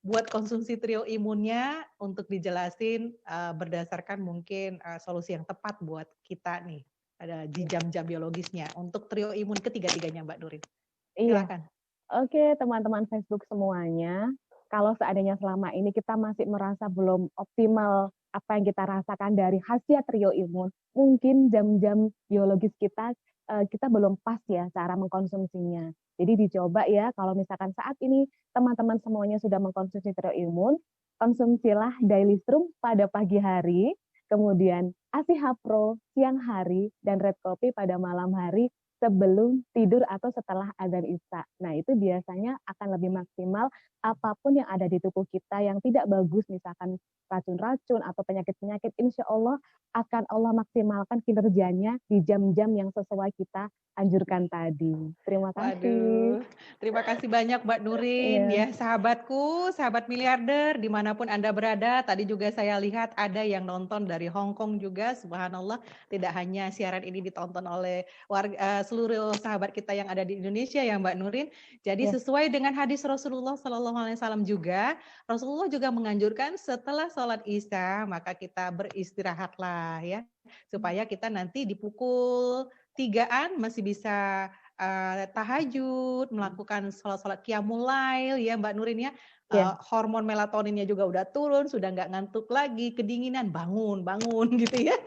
buat konsumsi trio imunnya untuk dijelasin berdasarkan mungkin solusi yang tepat buat kita nih ada di jam-jam biologisnya untuk trio imun ketiga-tiganya Mbak Nurin. Iya. Silakan. Oke, teman-teman Facebook semuanya, kalau seandainya selama ini kita masih merasa belum optimal apa yang kita rasakan dari khasiat trio imun, mungkin jam-jam biologis kita kita belum pas ya cara mengkonsumsinya. Jadi dicoba ya, kalau misalkan saat ini teman-teman semuanya sudah mengkonsumsi trio imun, konsumsilah daily strum pada pagi hari, kemudian ASI Hapro siang hari, dan red coffee pada malam hari sebelum tidur atau setelah adzan isya. Nah, itu biasanya akan lebih maksimal apapun yang ada di tubuh kita yang tidak bagus, misalkan racun-racun atau penyakit-penyakit, insya Allah akan Allah maksimalkan kinerjanya di jam-jam yang sesuai kita anjurkan tadi. Terima kasih. Waduh, terima kasih banyak Mbak Nurin Iya, ya sahabatku, sahabat miliarder dimanapun Anda berada. Tadi juga saya lihat ada yang nonton dari Hong Kong juga, subhanallah. Tidak hanya siaran ini ditonton oleh seluruh sahabat kita yang ada di Indonesia ya Mbak Nurin. Jadi iya. sesuai dengan hadis Rasulullah Sallallahu Alaihi Wasallam juga, Rasulullah juga menganjurkan setelah sholat Isya maka kita beristirahatlah ya, supaya kita nanti di pukul 3-an masih bisa tahajud, melakukan sholat-sholat qiyamul lail ya Mbak Nurin ya. Iya. Hormon melatoninnya juga udah turun, sudah nggak ngantuk lagi, kedinginan, bangun, bangun gitu ya.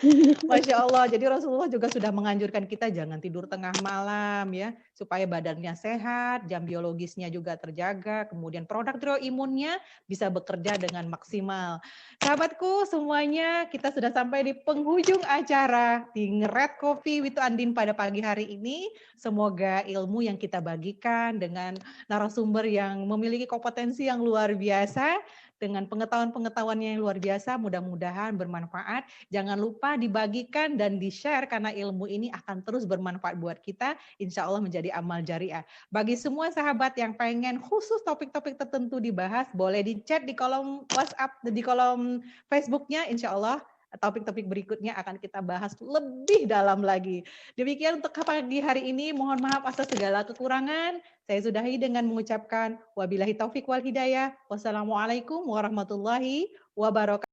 Masya Allah, jadi Rasulullah juga sudah menganjurkan kita jangan tidur tengah malam ya, supaya badannya sehat, jam biologisnya juga terjaga, kemudian produk trio imunnya bisa bekerja dengan maksimal. Sahabatku semuanya, kita sudah sampai di penghujung acara di Red Coffee with Andin pada pagi hari ini. Semoga ilmu yang kita bagikan dengan narasumber yang memiliki kompetensi yang luar biasa, dengan pengetahuan-pengetahuan yang luar biasa, mudah-mudahan bermanfaat. Jangan lupa dibagikan dan di-share karena ilmu ini akan terus bermanfaat buat kita, insya Allah menjadi amal jariah. Bagi semua sahabat yang pengen khusus topik-topik tertentu dibahas, boleh di-chat di kolom WhatsApp, di kolom Facebook-nya, insya Allah topik-topik berikutnya akan kita bahas lebih dalam lagi. Demikian untuk pagi hari ini, mohon maaf atas segala kekurangan. Saya sudahi dengan mengucapkan wabillahi taufik wal hidayah. Wassalamualaikum warahmatullahi wabarakatuh.